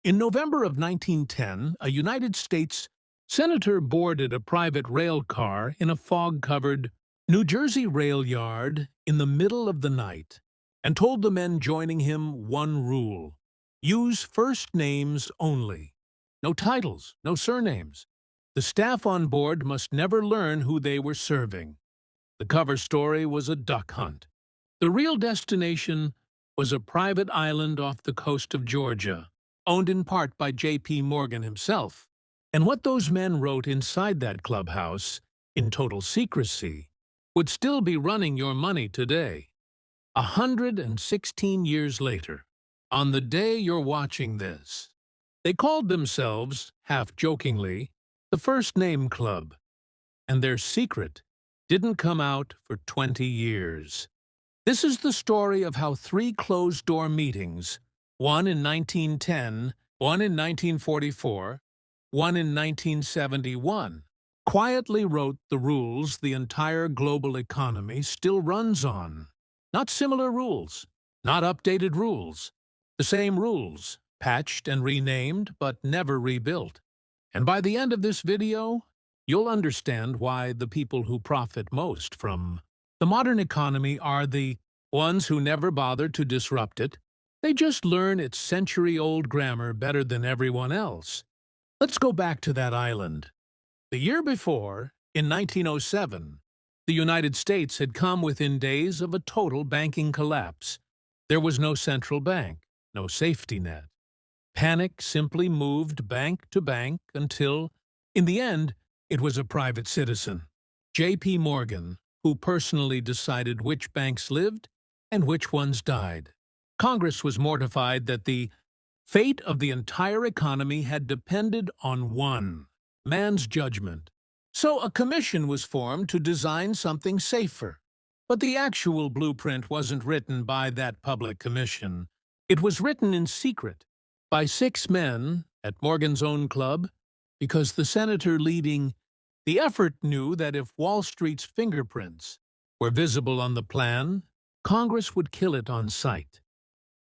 In November of 1910, a United States senator boarded a private rail car in a fog-covered New Jersey rail yard in the middle of the night and told the men joining him one rule: use first names only. No titles, no surnames. The staff on board must never learn who they were serving. The cover story was a duck hunt. The real destination was a private island off the coast of Georgia, owned in part by J.P. Morgan himself. And what those men wrote inside that clubhouse, in total secrecy, would still be running your money today. 116 years later, on the day you're watching this. They called themselves, half-jokingly, the First Name Club, and their secret didn't come out for 20 years. This is the story of how three closed-door meetings, one in 1910, one in 1944, one in 1971, quietly wrote the rules the entire global economy still runs on. Not similar rules, not updated rules, the same rules, patched and renamed but never rebuilt. And by the end of this video, you'll understand why the people who profit most from the modern economy are the ones who never bothered to disrupt it. They just learn its century-old grammar better than everyone else. Let's go back to that island. The year before, in 1907, the United States had come within days of a total banking collapse. There was no central bank, no safety net. Panic simply moved bank to bank until, in the end, it was a private citizen, J.P. Morgan, who personally decided which banks lived and which ones died. Congress was mortified that the fate of the entire economy had depended on one man's judgment. So a commission was formed to design something safer. But the actual blueprint wasn't written by that public commission. It was written in secret by 6 men at Morgan's own club, because the senator leading the effort knew that if Wall Street's fingerprints were visible on the plan, Congress would kill it on sight.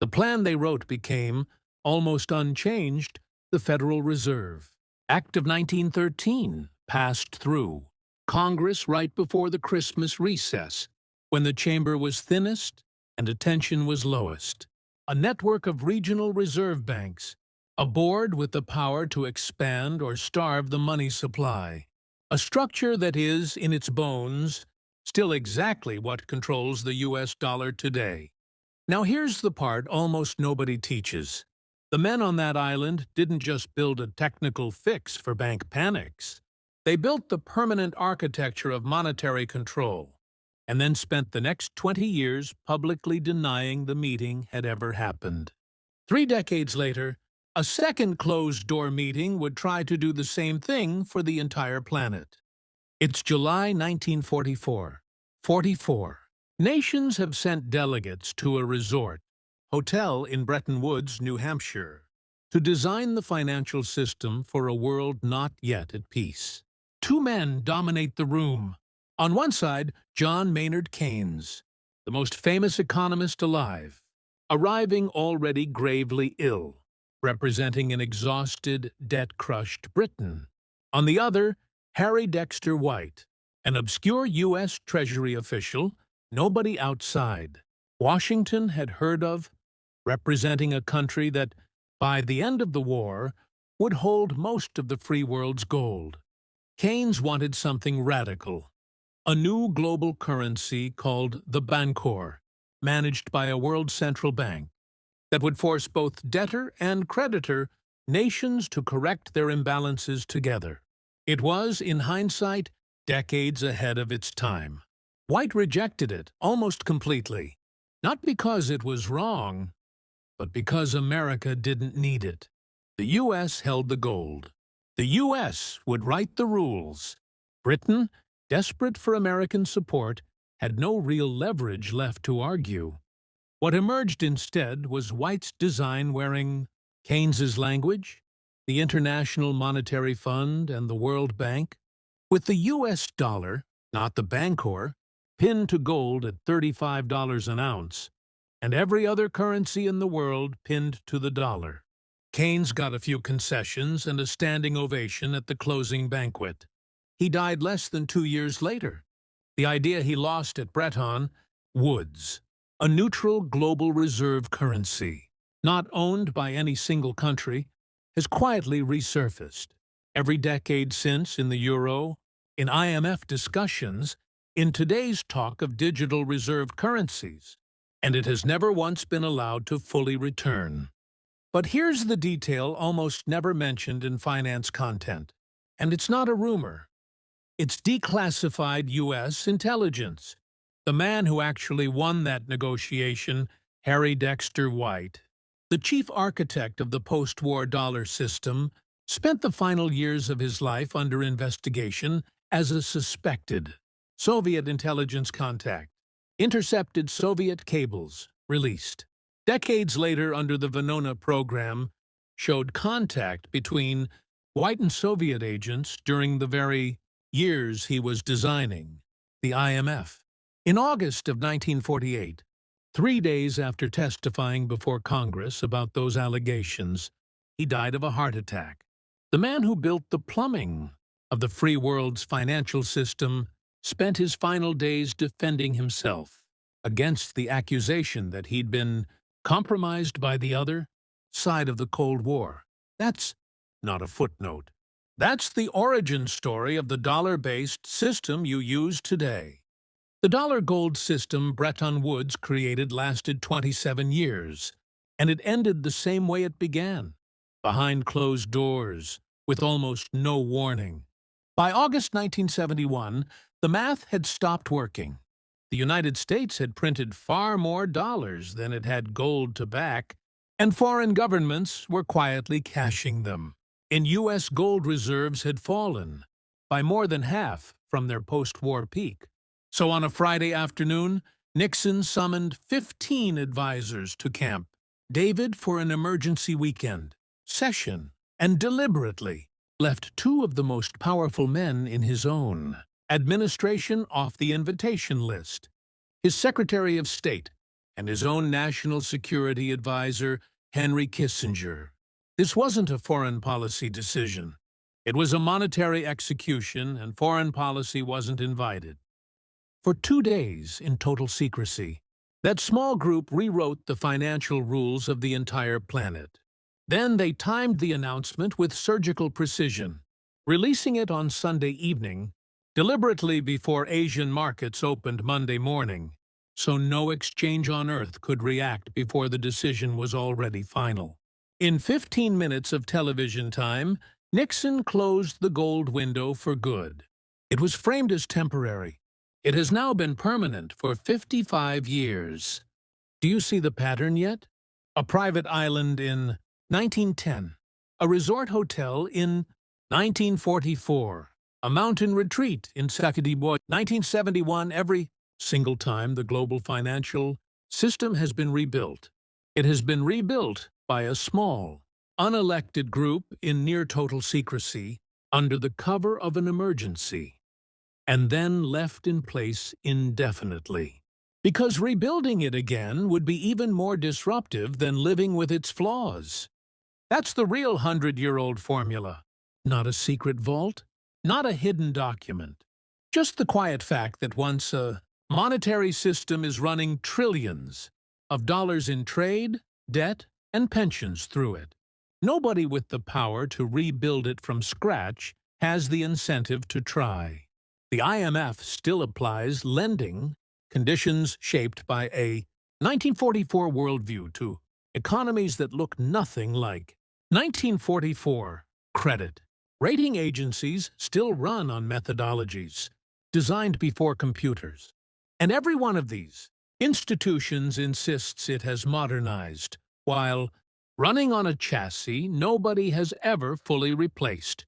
The plan they wrote became, almost unchanged, the Federal Reserve. Act of 1913 passed through Congress right before the Christmas recess, when the chamber was thinnest and attention was lowest. A network of regional reserve banks, a board with the power to expand or starve the money supply. A structure that is, in its bones, still exactly what controls the U.S. dollar today. Now here's the part almost nobody teaches. The men on that island didn't just build a technical fix for bank panics. They built the permanent architecture of monetary control, and then spent the next 20 years publicly denying the meeting had ever happened. 3 decades later, a second closed-door meeting would try to do the same thing for the entire planet. It's July 1944. 44. Nations have sent delegates to a resort hotel in Bretton Woods, New Hampshire, to design the financial system for a world not yet at peace. 2 men dominate the room. On one side, John Maynard Keynes, the most famous economist alive, arriving already gravely ill, representing an exhausted, debt-crushed Britain. On the other, Harry Dexter White, an obscure U.S. Treasury official nobody outside Washington had heard of, representing a country that, by the end of the war, would hold most of the free world's gold. Keynes wanted something radical, a new global currency called the Bancor, managed by a world central bank, that would force both debtor and creditor nations to correct their imbalances together. It was, in hindsight, decades ahead of its time. White rejected it almost completely, not because it was wrong, but because America didn't need it. The U.S. held the gold. The U.S. would write the rules. Britain, desperate for American support, had no real leverage left to argue. What emerged instead was White's design wearing Keynes's language, the International Monetary Fund and the World Bank, with the U.S. dollar, not the Bancor, pinned to gold at $35 an ounce, and every other currency in the world pinned to the dollar. Keynes got a few concessions and a standing ovation at the closing banquet. He died less than 2 years later. The idea he lost at Bretton Woods, a neutral global reserve currency, not owned by any single country, has quietly resurfaced. Every decade since, in the euro, in IMF discussions, in today's talk of digital reserve currencies, and it has never once been allowed to fully return. But here's the detail almost never mentioned in finance content, and it's not a rumor. It's declassified U.S. intelligence. The man who actually won that negotiation, Harry Dexter White, the chief architect of the post-war dollar system, spent the final years of his life under investigation as a suspected Soviet intelligence contact. Intercepted Soviet cables, released. Decades later, under the Venona program, showed contact between White and Soviet agents during the very years he was designing the IMF. In August of 1948, 3 days after testifying before Congress about those allegations, he died of a heart attack. The man who built the plumbing of the free world's financial system spent his final days defending himself against the accusation that he'd been compromised by the other side of the Cold War. That's not a footnote. That's the origin story of the dollar-based system you use today. The dollar-gold system Bretton Woods created lasted 27 years, and it ended the same way it began, behind closed doors, with almost no warning. By August 1971, the math had stopped working. The United States had printed far more dollars than it had gold to back, and foreign governments were quietly cashing them. And U.S. gold reserves had fallen by more than half from their post-war peak. So on a Friday afternoon, Nixon summoned 15 advisors to Camp David for an emergency weekend session and deliberately left 2 of the most powerful men in his own administration off the invitation list: his Secretary of State and his own national security advisor, Henry Kissinger. This wasn't a foreign policy decision. It was a monetary execution, and foreign policy wasn't invited. For 2 days, in total secrecy, that small group rewrote the financial rules of the entire planet. Then they timed the announcement with surgical precision, releasing it on Sunday evening, deliberately before Asian markets opened Monday morning, so no exchange on Earth could react before the decision was already final. In 15 minutes of television time, Nixon closed the gold window for good. It was framed as temporary. It has now been permanent for 55 years. Do you see the pattern yet? A private island in 1910, a resort hotel in 1944, a mountain retreat in Sakadiboy 1971. Every single time the global financial system has been rebuilt, it has been rebuilt by a small, unelected group in near-total secrecy under the cover of an emergency, and then left in place indefinitely. Because rebuilding it again would be even more disruptive than living with its flaws. That's the real 100-year-old formula. Not a secret vault, not a hidden document. Just the quiet fact that once a monetary system is running trillions of dollars in trade, debt, and pensions through it, nobody with the power to rebuild it from scratch has the incentive to try. The IMF still applies lending conditions shaped by a 1944 worldview to economies that look nothing like 1944 credit. Rating agencies still run on methodologies designed before computers. And every one of these institutions insists it has modernized, while running on a chassis nobody has ever fully replaced.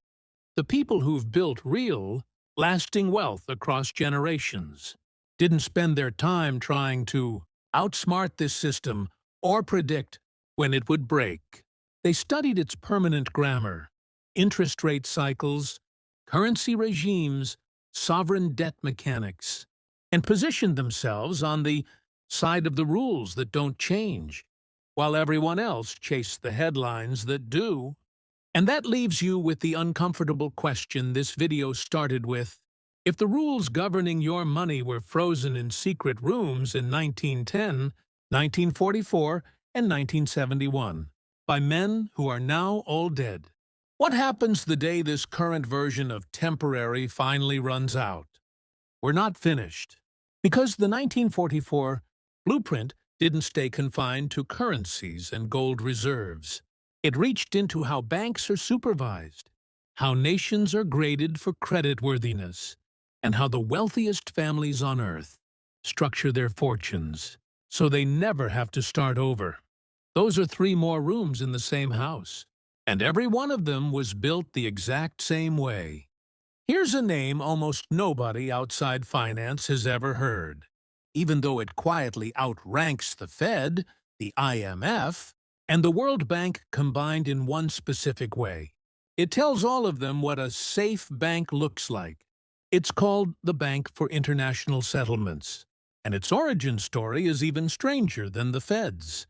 The people who've built real, lasting wealth across generations didn't spend their time trying to outsmart this system or predict when it would break. They studied its permanent grammar, interest rate cycles, currency regimes, sovereign debt mechanics, and positioned themselves on the side of the rules that don't change. while everyone else chased the headlines that do. And that leaves you with the uncomfortable question this video started with. If the rules governing your money were frozen in secret rooms in 1910, 1944, and 1971 by men who are now all dead, what happens the day this current version of temporary finally runs out? We're not finished. Because the 1944 blueprint didn't stay confined to currencies and gold reserves. It reached into how banks are supervised, how nations are graded for creditworthiness, and how the wealthiest families on Earth structure their fortunes so they never have to start over. Those are 3 more rooms in the same house, and every one of them was built the exact same way. Here's a name almost nobody outside finance has ever heard, even though it quietly outranks the Fed, the IMF, and the World Bank combined in one specific way. It tells all of them what a safe bank looks like. It's called the Bank for International Settlements, and its origin story is even stranger than the Fed's.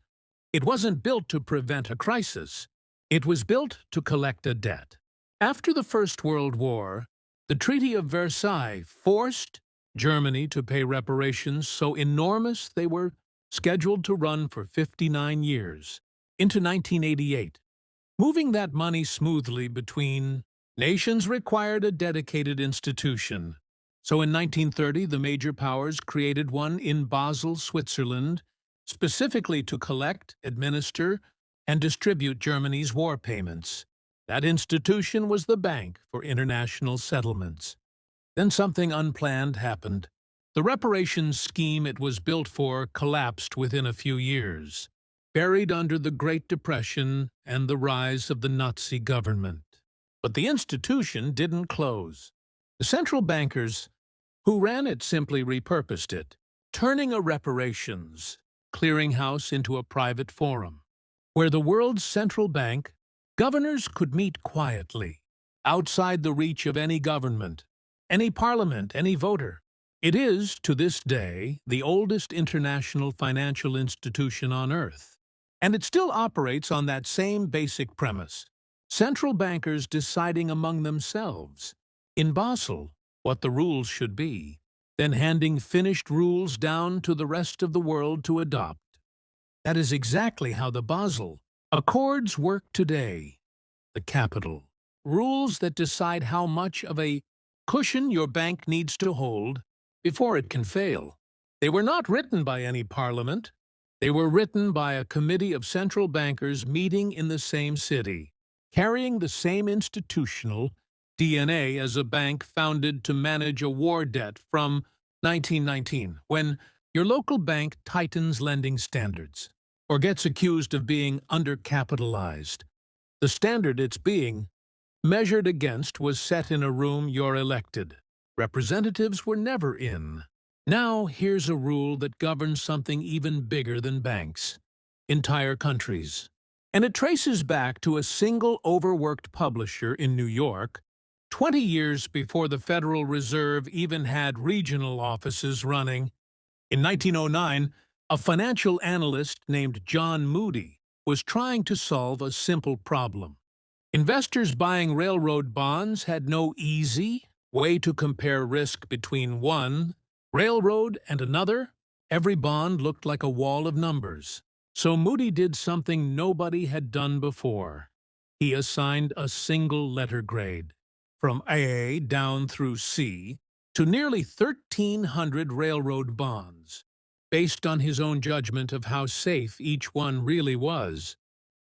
It wasn't built to prevent a crisis. It was built to collect a debt. After the First World War, the Treaty of Versailles forced Germany to pay reparations so enormous they were scheduled to run for 59 years, into 1988. Moving that money smoothly between nations required a dedicated institution. So in 1930, the major powers created one in Basel, Switzerland, specifically to collect, administer, and distribute Germany's war payments. That institution was the Bank for International Settlements. Then something unplanned happened. The reparations scheme it was built for collapsed within a few years, buried under the Great Depression and the rise of the Nazi government. But the institution didn't close. The central bankers who ran it simply repurposed it, turning a reparations clearinghouse into a private forum, where the world's central bank governors could meet quietly, outside the reach of any government, any parliament, any voter. It is, to this day, the oldest international financial institution on Earth. And it still operates on that same basic premise. Central bankers deciding among themselves, in Basel, what the rules should be, then handing finished rules down to the rest of the world to adopt. That is exactly how the Basel Accords work today. The capital. Rules that decide how much of a cushion your bank needs to hold before it can fail. They were not written by any parliament. They were written by a committee of central bankers meeting in the same city, carrying the same institutional DNA as a bank founded to manage a war debt from 1919, when your local bank tightens lending standards or gets accused of being undercapitalized. The standard it's being measured against was set in a room you're elected. Representatives were never in. Now here's a rule that governs something even bigger than banks: entire countries. And it traces back to a single overworked publisher in New York, 20 years before the Federal Reserve even had regional offices running. In 1909, a financial analyst named John Moody was trying to solve a simple problem. Investors buying railroad bonds had no easy way to compare risk between one railroad and another. Every bond looked like a wall of numbers. So Moody did something nobody had done before. He assigned a single letter grade, from A down through C, to nearly 1,300 railroad bonds, based on his own judgment of how safe each one really was.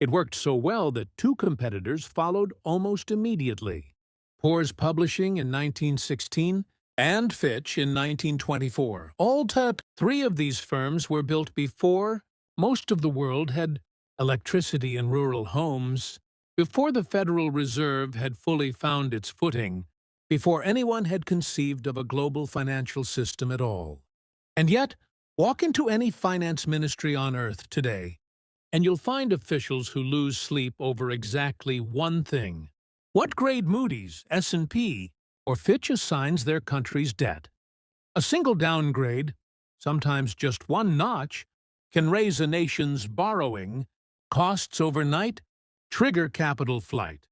It worked so well that 2 competitors followed almost immediately: Poor's Publishing in 1916 and Fitch in 1924. All told, 3 of these firms were built before most of the world had electricity in rural homes, before the Federal Reserve had fully found its footing, before anyone had conceived of a global financial system at all. And yet, walk into any finance ministry on Earth today, and you'll find officials who lose sleep over exactly one thing: what grade Moody's, S&P, or Fitch assigns their country's debt. A single downgrade, sometimes just one notch, can raise a nation's borrowing costs overnight, trigger capital flight,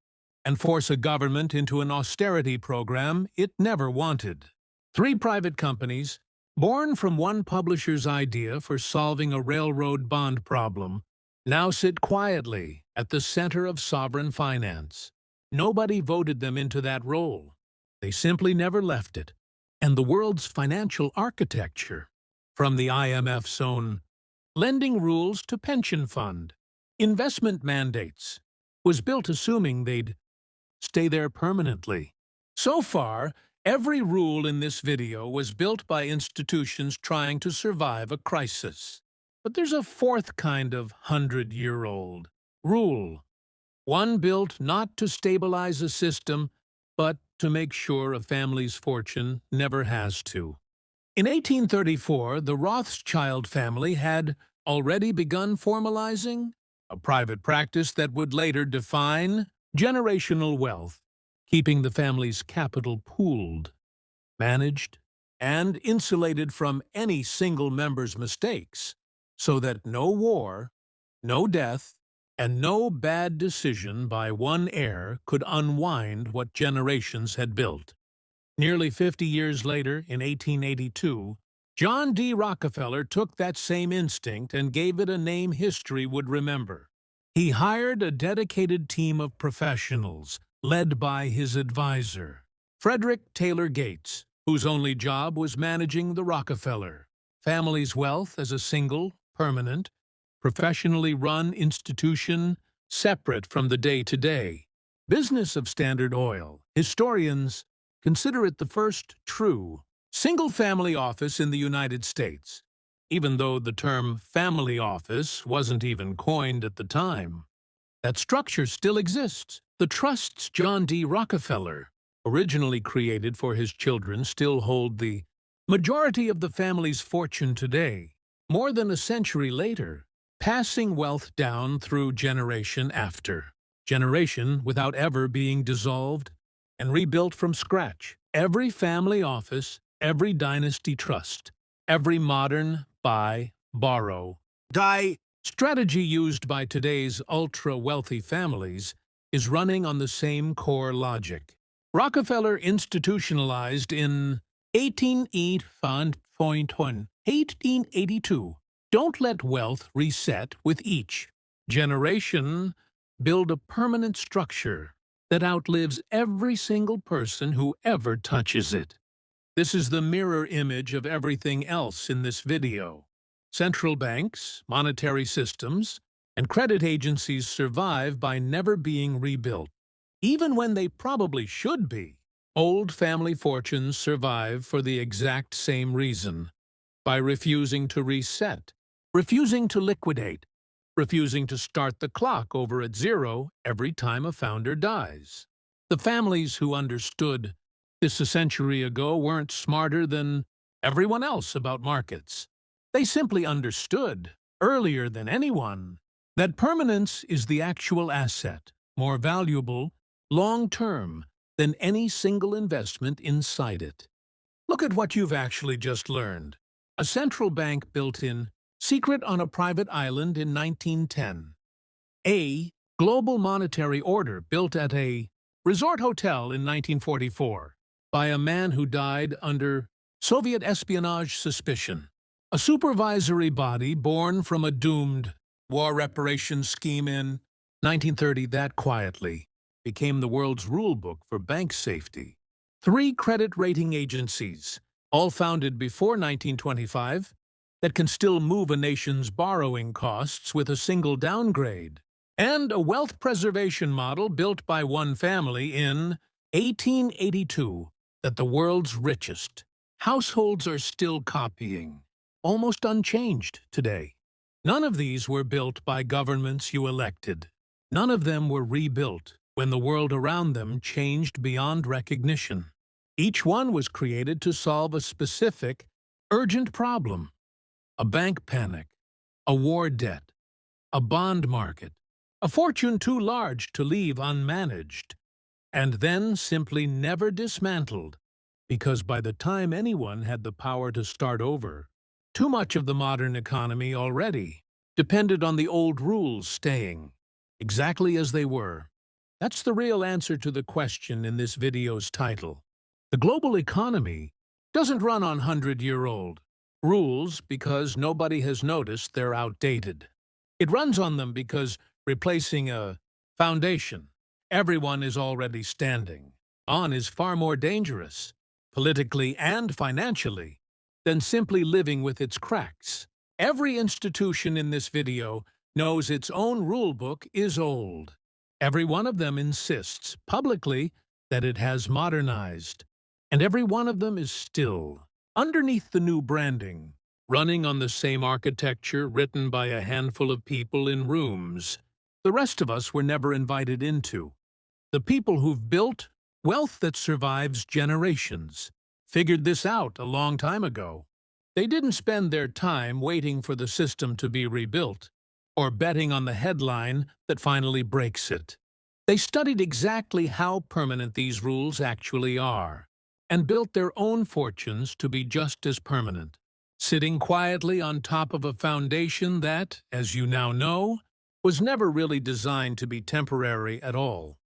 and force a government into an austerity program it never wanted. Three private companies, born from one publisher's idea for solving a railroad bond problem, now sit quietly at the center of sovereign finance. Nobody voted them into that role. They simply never left it. And the world's financial architecture, from the IMF's own lending rules to pension fund, investment mandates, was built assuming they'd stay there permanently. So far, every rule in this video was built by institutions trying to survive a crisis. But there's a fourth kind of 100-year-old rule. One built not to stabilize a system, but to make sure a family's fortune never has to. In 1834, the Rothschild family had already begun formalizing a private practice that would later define generational wealth, keeping the family's capital pooled, managed, and insulated from any single member's mistakes, so that no war, no death, and no bad decision by one heir could unwind what generations had built. Nearly 50 years later, in 1882, John D. Rockefeller took that same instinct and gave it a name history would remember. He hired a dedicated team of professionals, led by his advisor, Frederick Taylor Gates, whose only job was managing the Rockefeller family's wealth as a single, permanent, professionally run institution separate from the day-to-day business of Standard Oil. Historians consider it the first true single-family office in the United States, even though the term family office wasn't even coined at the time. That structure still exists. The trusts John D. Rockefeller originally created for his children still hold the majority of the family's fortune today, more than a century later, passing wealth down through generation after generation without ever being dissolved and rebuilt from scratch. Every family office, every dynasty trust, every modern buy, borrow, die strategy used by today's ultra-wealthy families is running on the same core logic. Rockefeller institutionalized in 1882. Don't let wealth reset with each generation. Build a permanent structure that outlives every single person who ever touches it. This is the mirror image of everything else in this video. Central banks, monetary systems, and credit agencies survive by never being rebuilt. Even when they probably should be, old family fortunes survive for the exact same reason: by refusing to reset, refusing to liquidate, refusing to start the clock over at zero every time a founder dies. The families who understood this a century ago weren't smarter than everyone else about markets. They simply understood, earlier than anyone, that permanence is the actual asset, more valuable, long-term, than any single investment inside it. Look at what you've actually just learned. A central bank built in secret on a private island in 1910. A global monetary order built at a resort hotel in 1944 by a man who died under Soviet espionage suspicion. A supervisory body born from a doomed war reparations scheme in 1930 that quietly became the world's rule book for bank safety. 3 credit rating agencies, all founded before 1925, that can still move a nation's borrowing costs with a single downgrade. And a wealth preservation model built by one family in 1882 that the world's richest households are still copying, almost unchanged today. None of these were built by governments you elected. None of them were rebuilt when the world around them changed beyond recognition. Each one was created to solve a specific, urgent problem: a bank panic, a war debt, a bond market, a fortune too large to leave unmanaged, and then simply never dismantled, because by the time anyone had the power to start over, Too much of the modern economy already depended on the old rules staying exactly as they were. That's the real answer to the question in this video's title. The global economy doesn't run on 100-year-old rules because nobody has noticed they're outdated. It runs on them because replacing a foundation everyone is already standing on is far more dangerous, politically and financially, than simply living with its cracks. Every institution in this video knows its own rulebook is old. Every one of them insists, publicly, that it has modernized. And every one of them is still, underneath the new branding, running on the same architecture written by a handful of people in rooms the rest of us were never invited into. The people who've built wealth that survives generations figured this out a long time ago. They didn't spend their time waiting for the system to be rebuilt, or betting on the headline that finally breaks it. They studied exactly how permanent these rules actually are, and built their own fortunes to be just as permanent, sitting quietly on top of a foundation that, as you now know, was never really designed to be temporary at all.